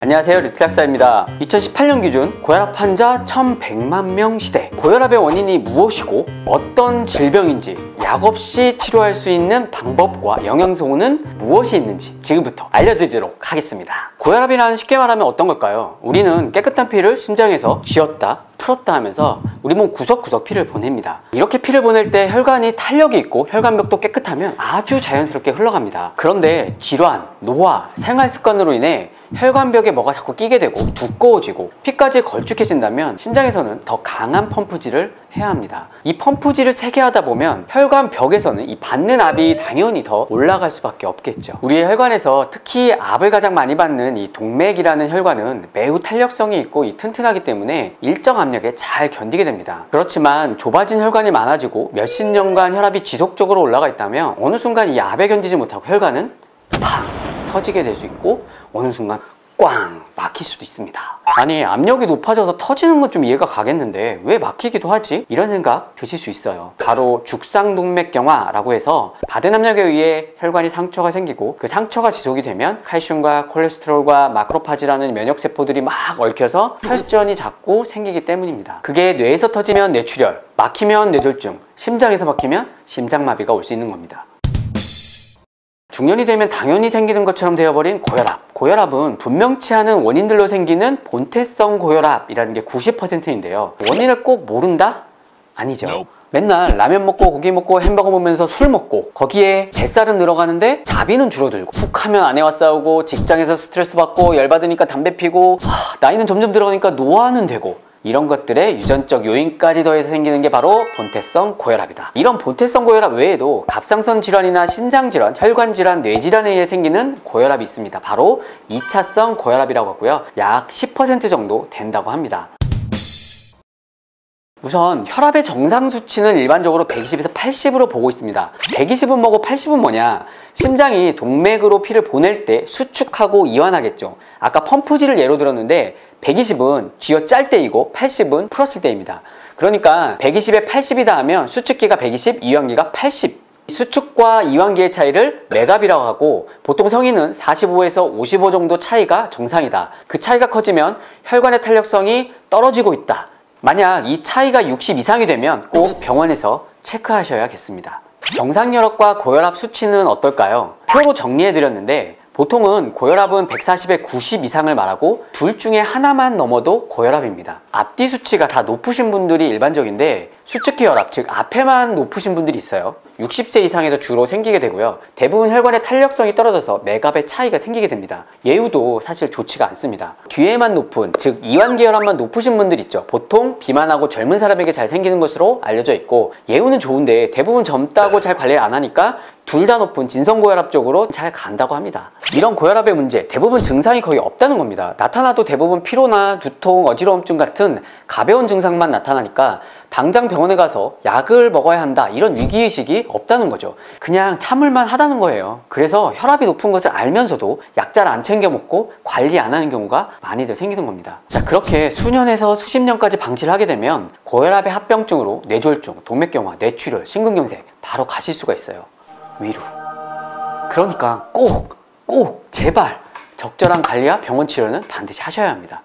안녕하세요, 리틀학사입니다. 2018년 기준 고혈압 환자 1100만 명 시대. 고혈압의 원인이 무엇이고 어떤 질병인지, 약 없이 치료할 수 있는 방법과 영양소는 무엇이 있는지 지금부터 알려드리도록 하겠습니다. 고혈압이란 쉽게 말하면 어떤 걸까요? 우리는 깨끗한 피를 심장에서 쥐었다 풀었다 하면서 우리 몸 구석구석 피를 보냅니다. 이렇게 피를 보낼 때 혈관이 탄력이 있고 혈관벽도 깨끗하면 아주 자연스럽게 흘러갑니다. 그런데 질환, 노화, 생활습관으로 인해 혈관벽에 뭐가 자꾸 끼게 되고 두꺼워지고 피까지 걸쭉해진다면 심장에서는 더 강한 펌프질을 해야 합니다. 이 펌프질을 세게 하다 보면 혈관벽에서는 이 받는 압이 당연히 더 올라갈 수밖에 없겠죠. 우리의 혈관에서 특히 압을 가장 많이 받는 이 동맥이라는 혈관은 매우 탄력성이 있고 튼튼하기 때문에 일정 압력에 잘 견디게 됩니다. 그렇지만 좁아진 혈관이 많아지고 몇십 년간 혈압이 지속적으로 올라가 있다면 어느 순간 이 압에 견디지 못하고 혈관은 팡 터지게 될 수 있고 어느 순간 꽝 막힐 수도 있습니다. 아니, 압력이 높아져서 터지는 건 좀 이해가 가겠는데 왜 막히기도 하지? 이런 생각 드실 수 있어요. 바로 죽상동맥경화라고 해서 받은 압력에 의해 혈관이 상처가 생기고 그 상처가 지속이 되면 칼슘과 콜레스테롤과 마크로파지라는 면역세포들이 막 얽혀서 혈전이 자꾸 생기기 때문입니다. 그게 뇌에서 터지면 뇌출혈, 막히면 뇌졸중, 심장에서 막히면 심장마비가 올 수 있는 겁니다. 중년이 되면 당연히 생기는 것처럼 되어버린 고혈압. 고혈압은 분명치 않은 원인들로 생기는 본태성 고혈압이라는 게 90%인데요. 원인을 꼭 모른다? 아니죠. 맨날 라면 먹고 고기 먹고 햄버거 먹으면서 술 먹고 거기에 뱃살은 늘어가는데 자비는 줄어들고 훅 하면 아내와 싸우고 직장에서 스트레스 받고 열받으니까 담배 피고 나이는 점점 들어가니까 노화는 되고 이런 것들의 유전적 요인까지 더해서 생기는 게 바로 본태성 고혈압이다. 이런 본태성 고혈압 외에도 갑상선 질환이나 신장 질환, 혈관 질환, 뇌 질환에 의해 생기는 고혈압이 있습니다. 바로 2차성 고혈압이라고 하고요. 약 10% 정도 된다고 합니다. 우선 혈압의 정상 수치는 일반적으로 120에서 80으로 보고 있습니다. 120은 뭐고 80은 뭐냐? 심장이 동맥으로 피를 보낼 때 수축하고 이완하겠죠. 아까 펌프질을 예로 들었는데 120은 쥐어 짤 때이고 80은 풀었을 때입니다. 그러니까 120에 80이다 하면 수축기가 120, 이완기가 80. 수축과 이완기의 차이를 맥압이라고 하고 보통 성인은 45에서 55 정도 차이가 정상이다. 그 차이가 커지면 혈관의 탄력성이 떨어지고 있다. 만약 이 차이가 60 이상이 되면 꼭 병원에서 체크하셔야겠습니다. 정상혈압과 고혈압 수치는 어떨까요? 표로 정리해 드렸는데 보통은 고혈압은 140에 90 이상을 말하고 둘 중에 하나만 넘어도 고혈압입니다. 앞뒤 수치가 다 높으신 분들이 일반적인데 수축기 혈압, 즉 앞에만 높으신 분들이 있어요. 60세 이상에서 주로 생기게 되고요. 대부분 혈관의 탄력성이 떨어져서 맥압의 차이가 생기게 됩니다. 예후도 사실 좋지가 않습니다. 뒤에만 높은, 즉 이완기 혈압만 높으신 분들 있죠. 보통 비만하고 젊은 사람에게 잘 생기는 것으로 알려져 있고 예후는 좋은데 대부분 젊다고 잘 관리를 안 하니까 둘 다 높은 진성고혈압 쪽으로 잘 간다고 합니다. 이런 고혈압의 문제, 대부분 증상이 거의 없다는 겁니다. 나타나도 대부분 피로나 두통, 어지러움증 같은 가벼운 증상만 나타나니까 당장 병원에 가서 약을 먹어야 한다 이런 위기의식이 없다는 거죠. 그냥 참을만 하다는 거예요. 그래서 혈압이 높은 것을 알면서도 약 잘 안 챙겨 먹고 관리 안 하는 경우가 많이들 생기는 겁니다. 자, 그렇게 수년에서 수십 년까지 방치를 하게 되면 고혈압의 합병증으로 뇌졸중, 동맥경화, 뇌출혈, 심근경색 바로 가실 수가 있어요. 위로. 그러니까 꼭 제발 적절한 관리와 병원 치료는 반드시 하셔야 합니다.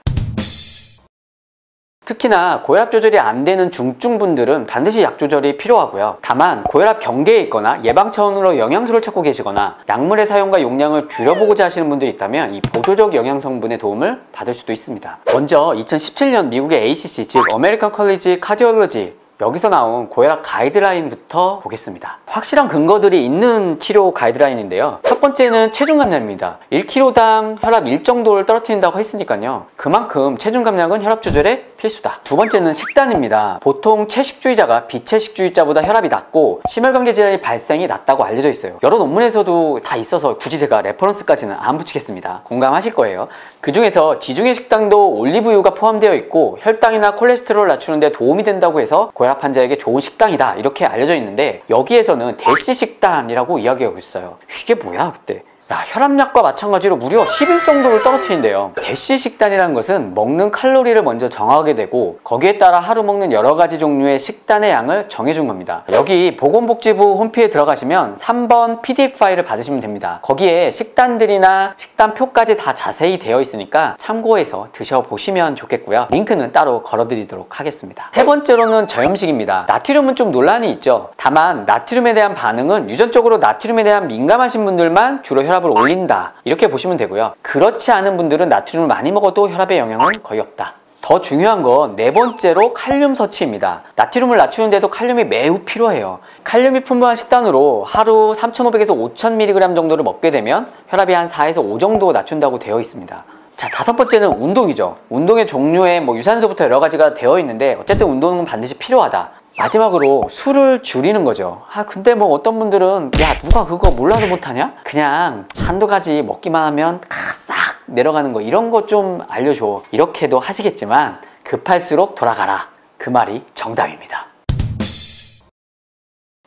특히나 고혈압 조절이 안 되는 중증분들은 반드시 약 조절이 필요하고요. 다만 고혈압 경계에 있거나 예방 차원으로 영양소를 찾고 계시거나 약물의 사용과 용량을 줄여보고자 하시는 분들이 있다면 이 보조적 영양성분의 도움을 받을 수도 있습니다. 먼저 2017년 미국의 ACC, 즉 American College Cardiology, 여기서 나온 고혈압 가이드라인부터 보겠습니다. 확실한 근거들이 있는 치료 가이드라인인데요. 첫 번째는 체중 감량입니다. 1kg당 혈압 1 정도를 떨어뜨린다고 했으니까요. 그만큼 체중 감량은 혈압 조절에 필수다. 두 번째는 식단입니다. 보통 채식주의자가 비채식주의자보다 혈압이 낮고 심혈관계 질환의 발생이 낮다고 알려져 있어요. 여러 논문에서도 다 있어서 굳이 제가 레퍼런스까지는 안 붙이겠습니다. 공감하실 거예요. 그 중에서 지중해 식당도 올리브유가 포함되어 있고 혈당이나 콜레스테롤을 낮추는 데 도움이 된다고 해서 고혈압 환자에게 좋은 식당이다 이렇게 알려져 있는데 여기에서는 대시 식단이라고 이야기하고 있어요. 이게 뭐야 그때? 야, 혈압약과 마찬가지로 무려 10일 정도를 떨어뜨린대요. 대시 식단이라는 것은 먹는 칼로리를 먼저 정하게 되고 거기에 따라 하루 먹는 여러 가지 종류의 식단의 양을 정해준 겁니다. 여기 보건복지부 홈페이지에 들어가시면 3번 PDF 파일을 받으시면 됩니다. 거기에 식단들이나 식단표까지 다 자세히 되어 있으니까 참고해서 드셔보시면 좋겠고요. 링크는 따로 걸어드리도록 하겠습니다. 세 번째로는 저염식입니다. 나트륨은 좀 논란이 있죠. 다만 나트륨에 대한 반응은 유전적으로 나트륨에 대한 민감하신 분들만 주로 혈압을 올린다, 이렇게 보시면 되고요. 그렇지 않은 분들은 나트륨을 많이 먹어도 혈압에 영향은 거의 없다. 더 중요한 건 네 번째로 칼륨 섭취입니다. 나트륨을 낮추는데도 칼륨이 매우 필요해요. 칼륨이 풍부한 식단으로 하루 3,500에서 5,000mg 정도를 먹게 되면 혈압이 한 4에서 5 정도 낮춘다고 되어 있습니다. 자, 다섯 번째는 운동이죠. 운동의 종류에 유산소부터 여러 가지가 되어 있는데 어쨌든 운동은 반드시 필요하다. 마지막으로 술을 줄이는 거죠. 근데 어떤 분들은 야, 누가 그거 몰라도 못하냐? 그냥 한두 가지 먹기만 하면 싹 내려가는 거, 이런 거 좀 알려줘, 이렇게도 하시겠지만 급할수록 돌아가라, 그 말이 정답입니다.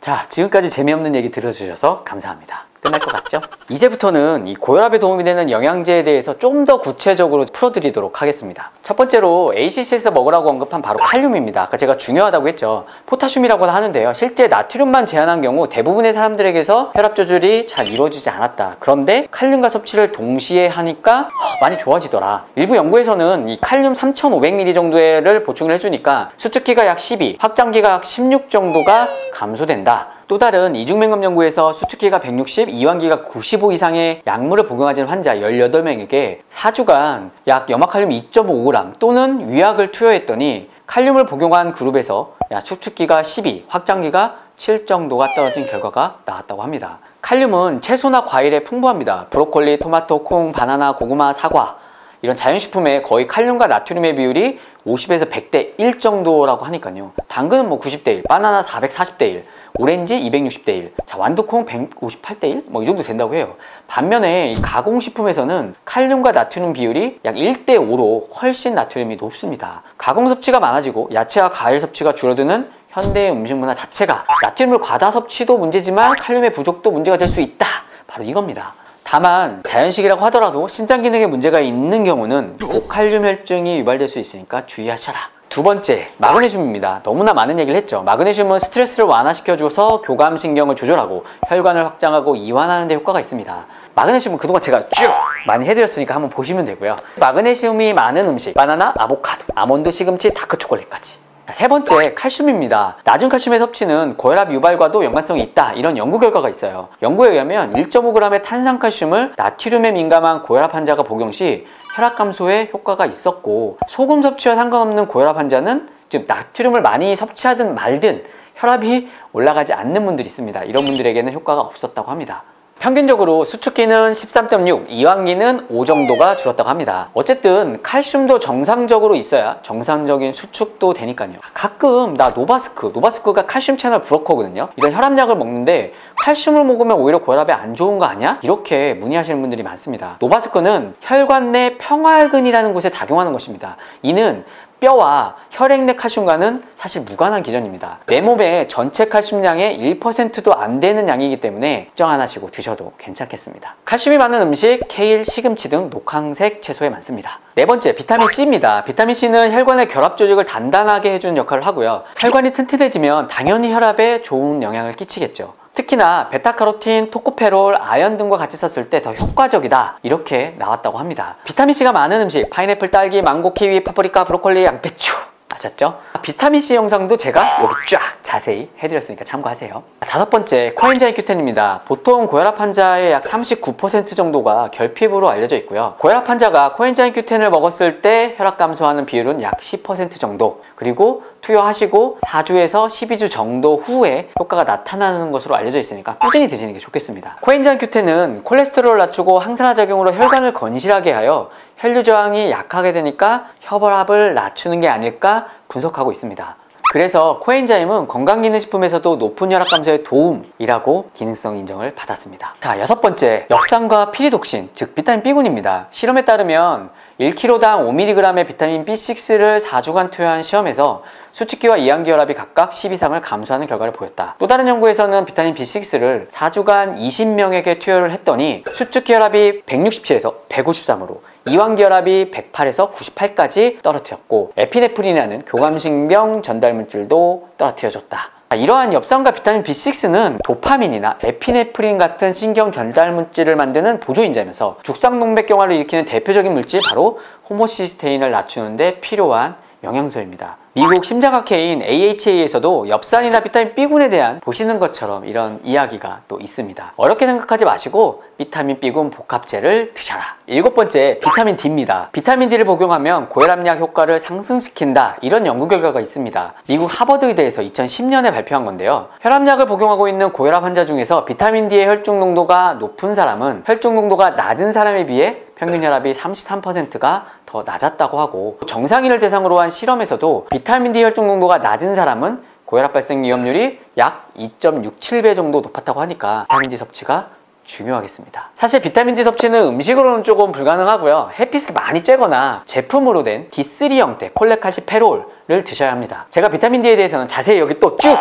자, 지금까지 재미없는 얘기 들어주셔서 감사합니다. 끝날 것 같죠? 이제부터는 이 고혈압에 도움이 되는 영양제에 대해서 좀 더 구체적으로 풀어드리도록 하겠습니다. 첫 번째로 ACC에서 먹으라고 언급한 바로 칼륨입니다. 아까 제가 중요하다고 했죠. 포타슘이라고도 하는데요. 실제 나트륨만 제한한 경우 대부분의 사람들에게서 혈압 조절이 잘 이루어지지 않았다. 그런데 칼륨과 섭취를 동시에 하니까 많이 좋아지더라. 일부 연구에서는 이 칼륨 3,500ml 정도를 보충을 해주니까 수축기가 약 12, 확장기가 약 16 정도가 감소된다. 또 다른 이중맹금 연구에서 수축기가 160, 이완기가 95 이상의 약물을 복용하는 환자 18명에게 4주간 약 염화칼륨 2.5g 또는 위약을 투여했더니 칼륨을 복용한 그룹에서 수축기가 12, 확장기가 7 정도가 떨어진 결과가 나왔다고 합니다. 칼륨은 채소나 과일에 풍부합니다. 브로콜리, 토마토, 콩, 바나나, 고구마, 사과, 이런 자연식품에 거의 칼륨과 나트륨의 비율이 50에서 100대 1 정도라고 하니까요. 당근은 90대 1, 바나나 440대 1, 오렌지 260대 1, 자, 완두콩 158대 1? 이 정도 된다고 해요. 반면에 이 가공식품에서는 칼륨과 나트륨 비율이 약 1대 5로 훨씬 나트륨이 높습니다. 가공 섭취가 많아지고 야채와 과일 섭취가 줄어드는 현대의 음식 문화 자체가 나트륨을 과다 섭취도 문제지만 칼륨의 부족도 문제가 될 수 있다. 바로 이겁니다. 다만 자연식이라고 하더라도 신장 기능에 문제가 있는 경우는 고칼륨 혈증이 유발될 수 있으니까 주의하셔라. 두 번째, 마그네슘입니다. 너무나 많은 얘기를 했죠. 마그네슘은 스트레스를 완화시켜줘서 교감신경을 조절하고 혈관을 확장하고 이완하는 데 효과가 있습니다. 마그네슘은 그동안 제가 쭉 많이 해드렸으니까 한번 보시면 되고요. 마그네슘이 많은 음식, 바나나, 아보카도, 아몬드, 시금치, 다크초콜릿까지. 세 번째, 칼슘입니다. 낮은 칼슘의 섭취는 고혈압 유발과도 연관성이 있다, 이런 연구 결과가 있어요. 연구에 의하면 1.5g의 탄산칼슘을 나트륨에 민감한 고혈압 환자가 복용 시 혈압 감소에 효과가 있었고, 소금 섭취와 상관없는 고혈압 환자는 즉 나트륨을 많이 섭취하든 말든 혈압이 올라가지 않는 분들이 있습니다. 이런 분들에게는 효과가 없었다고 합니다. 평균적으로 수축기는 13.6, 이완기는 5 정도가 줄었다고 합니다. 어쨌든 칼슘도 정상적으로 있어야 정상적인 수축도 되니까요. 가끔 나 노바스크가 칼슘 채널 브로커거든요. 이런 혈압약을 먹는데 칼슘을 먹으면 오히려 고혈압에 안 좋은 거 아니야? 이렇게 문의하시는 분들이 많습니다. 노바스크는 혈관 내 평활근이라는 곳에 작용하는 것입니다. 이는 뼈와 혈액 내 칼슘과는 사실 무관한 기전입니다. 내 몸의 전체 칼슘량의 1%도 안 되는 양이기 때문에 걱정 안 하시고 드셔도 괜찮겠습니다. 칼슘이 많은 음식, 케일, 시금치 등 녹황색 채소에 많습니다. 네 번째, 비타민C입니다. 비타민C는 혈관의 결합 조직을 단단하게 해주는 역할을 하고요. 혈관이 튼튼해지면 당연히 혈압에 좋은 영향을 끼치겠죠. 특히나 베타카로틴, 토코페롤, 아연 등과 같이 썼을 때 더 효과적이다, 이렇게 나왔다고 합니다. 비타민C가 많은 음식, 파인애플, 딸기, 망고, 키위, 파프리카, 브로콜리, 양배추, 아셨죠? 비타민C 영상도 제가 여기 쫙 자세히 해드렸으니까 참고하세요. 다섯 번째, 코엔자임 Q10입니다. 보통 고혈압 환자의 약 39% 정도가 결핍으로 알려져 있고요. 고혈압 환자가 코엔자임 Q10을 먹었을 때 혈압 감소하는 비율은 약 10% 정도, 그리고 투여하시고 4주에서 12주 정도 후에 효과가 나타나는 것으로 알려져 있으니까 꾸준히 드시는 게 좋겠습니다. 코엔자임 Q10은 콜레스테롤을 낮추고 항산화 작용으로 혈관을 건실하게 하여 혈류 저항이 약하게 되니까 혈압을 낮추는 게 아닐까 분석하고 있습니다. 그래서 코엔자임은 건강기능식품에서도 높은 혈압 감소에 도움이라고 기능성 인정을 받았습니다. 자, 여섯 번째, 엽산과 피리독신, 즉 비타민 B군입니다. 실험에 따르면 1kg당 5mg의 비타민 B6를 4주간 투여한 시험에서 수축기와 이항기혈압이 각각 10 이상을 감소하는 결과를 보였다. 또 다른 연구에서는 비타민 B6를 4주간 20명에게 투여를 했더니 수축기혈압이 167에서 153으로 이완기혈압이 108에서 98까지 떨어뜨렸고 에피네프린이라는 교감신경 전달물질도 떨어뜨려줬다. 이러한 엽산과 비타민 B6는 도파민이나 에피네프린 같은 신경 전달물질을 만드는 보조인자면서 죽상동맥경화를 일으키는 대표적인 물질 바로 호모시스테인을 낮추는 데 필요한 영양소입니다. 미국 심장학회인 AHA에서도 엽산이나 비타민 B군에 대한 보시는 것처럼 이런 이야기가 또 있습니다. 어렵게 생각하지 마시고 비타민 B군 복합제를 드셔라. 7번째, 비타민 D입니다. 비타민 D를 복용하면 고혈압약 효과를 상승시킨다, 이런 연구 결과가 있습니다. 미국 하버드의대에서 2010년에 발표한 건데요. 혈압약을 복용하고 있는 고혈압 환자 중에서 비타민 D의 혈중 농도가 높은 사람은 혈중 농도가 낮은 사람에 비해 평균 혈압이 33%가 더 낮았다고 하고, 정상인을 대상으로 한 실험에서도 비타민 D 혈중 농도가 낮은 사람은 고혈압 발생 위험률이 약 2.67배 정도 높았다고 하니까 비타민 D 섭취가 중요하겠습니다. 사실 비타민 D 섭취는 음식으로는 조금 불가능하고요. 햇빛을 많이 쬐거나 제품으로 된 D3 형태 콜레카시페롤을 드셔야 합니다. 제가 비타민 D에 대해서는 자세히 여기 또 쭉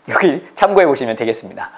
여기 참고해 보시면 되겠습니다.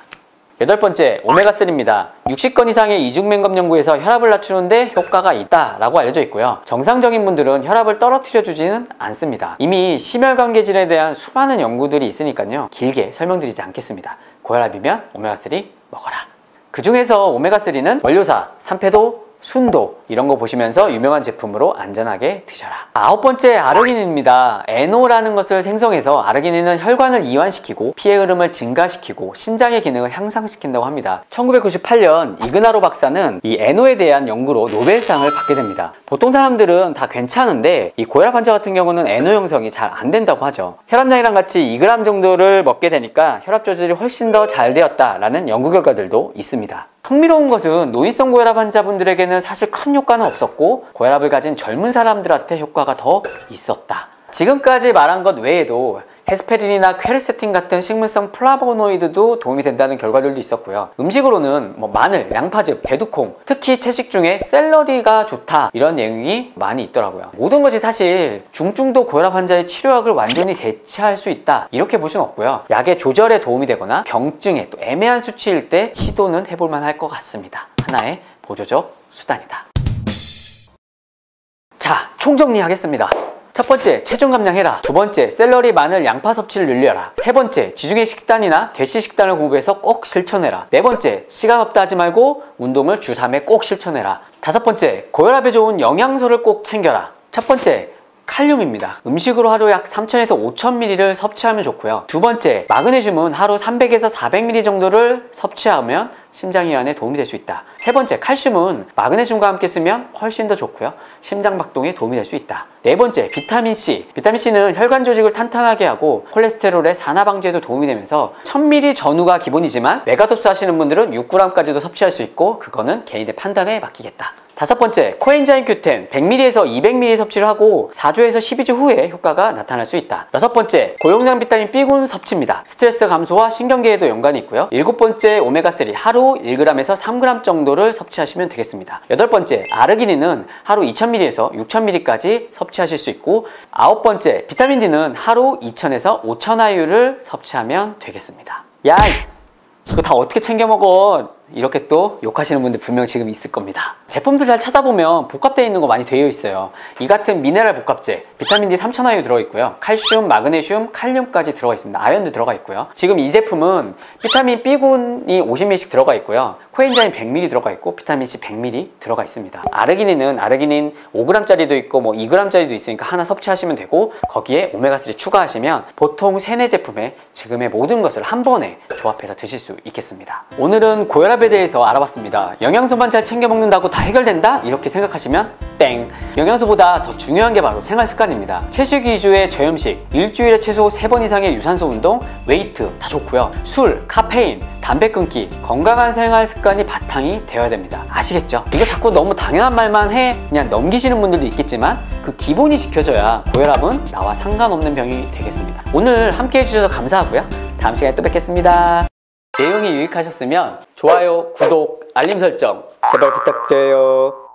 8번째, 오메가3입니다. 60건 이상의 이중맹검 연구에서 혈압을 낮추는데 효과가 있다라고 알려져 있고요. 정상적인 분들은 혈압을 떨어뜨려 주지는 않습니다. 이미 심혈관계질에 대한 수많은 연구들이 있으니까요. 길게 설명드리지 않겠습니다. 고혈압이면 오메가3 먹어라. 그 중에서 오메가3는 원료사, 산패도, 순도 이런 거 보시면서 유명한 제품으로 안전하게 드셔라. 9번째, 아르기닌입니다. NO라는 것을 생성해서 아르기닌은 혈관을 이완시키고 피의 흐름을 증가시키고 신장의 기능을 향상시킨다고 합니다. 1998년 이그나로 박사는 이 NO에 대한 연구로 노벨상을 받게 됩니다. 보통 사람들은 다 괜찮은데 이 고혈압 환자 같은 경우는 NO 형성이 잘 안 된다고 하죠. 혈압약이랑 같이 2g 정도를 먹게 되니까 혈압 조절이 훨씬 더 잘 되었다라는 연구 결과들도 있습니다. 흥미로운 것은 노인성 고혈압 환자분들에게는 사실 큰 효과는 없었고 고혈압을 가진 젊은 사람들한테 효과가 더 있었다. 지금까지 말한 것 외에도 헤스페린이나 퀘르세틴 같은 식물성 플라보노이드도 도움이 된다는 결과들도 있었고요. 음식으로는 마늘, 양파즙, 대두콩, 특히 채식 중에 샐러리가 좋다, 이런 내용이 많이 있더라고요. 모든 것이 사실 중증도 고혈압 환자의 치료약을 완전히 대체할 수 있다, 이렇게 볼 수는 없고요. 약의 조절에 도움이 되거나 경증에 또 애매한 수치일 때 시도는 해볼 만할 것 같습니다. 하나의 보조적 수단이다. 자, 총정리하겠습니다. 첫 번째, 체중 감량해라. 두 번째, 샐러리, 마늘, 양파 섭취를 늘려라. 세 번째, 지중해 식단이나 대시 식단을 공부해서 꼭 실천해라. 네 번째, 시간 없다 하지 말고 운동을 주 3회 꼭 실천해라. 다섯 번째, 고혈압에 좋은 영양소를 꼭 챙겨라. 첫 번째, 칼륨입니다. 음식으로 하루 약 3000에서 5000ml를 섭취하면 좋고요. 두 번째, 마그네슘은 하루 300에서 400ml 정도를 섭취하면 심장이완에 도움이 될 수 있다. 세 번째, 칼슘은 마그네슘과 함께 쓰면 훨씬 더 좋고요. 심장박동에 도움이 될 수 있다. 네 번째, 비타민C. 비타민C는 혈관 조직을 탄탄하게 하고 콜레스테롤의 산화 방지에도 도움이 되면서 1000ml 전후가 기본이지만 메가도스 하시는 분들은 6g까지도 섭취할 수 있고 그거는 개인의 판단에 맡기겠다. 다섯 번째, 코엔자임 Q10 100ml에서 200ml 섭취를 하고 4주에서 12주 후에 효과가 나타날 수 있다. 여섯 번째, 고용량 비타민 B군 섭취입니다. 스트레스 감소와 신경계에도 연관이 있고요. 일곱 번째, 오메가3 하루 1g에서 3g 정도를 섭취하시면 되겠습니다. 여덟 번째, 아르기닌은 하루 2000ml에서 6000ml까지 섭취하실 수 있고, 아홉 번째, 비타민 D는 하루 2000에서 5000IU를 섭취하면 되겠습니다. 야, 그거 다 어떻게 챙겨 먹어? 이렇게 또 욕하시는 분들 분명 지금 있을 겁니다. 제품들 잘 찾아보면 복합되어 있는 거 많이 되어 있어요. 이 같은 미네랄 복합제, 비타민 D 3000IU 들어있고요. 칼슘, 마그네슘, 칼륨까지 들어가 있습니다. 아연도 들어가 있고요. 지금 이 제품은 비타민 B군이 50ml씩 들어가 있고요. 코엔자임 100ml 들어가 있고 비타민C 100ml 들어가 있습니다. 아르기닌은 아르기닌 5g짜리도 있고 2g짜리도 있으니까 하나 섭취하시면 되고, 거기에 오메가3 추가하시면 보통 3, 4제품에 지금의 모든 것을 한 번에 조합해서 드실 수 있겠습니다. 오늘은 고혈압에 대해서 알아봤습니다. 영양소만 잘 챙겨 먹는다고 다 해결된다? 이렇게 생각하시면 땡! 영양소보다 더 중요한 게 바로 생활습관입니다. 채식 위주의 저염식, 일주일에 최소 3번 이상의 유산소 운동, 웨이트 다 좋고요. 술, 카페인, 담배 끊기, 건강한 생활 습관이 바탕이 되어야 됩니다. 아시겠죠? 이거 자꾸 너무 당연한 말만 해 그냥 넘기시는 분들도 있겠지만 그 기본이 지켜져야 고혈압은 나와 상관없는 병이 되겠습니다. 오늘 함께 해주셔서 감사하고요. 다음 시간에 또 뵙겠습니다. 내용이 유익하셨으면 좋아요, 구독, 알림 설정 제발 부탁드려요.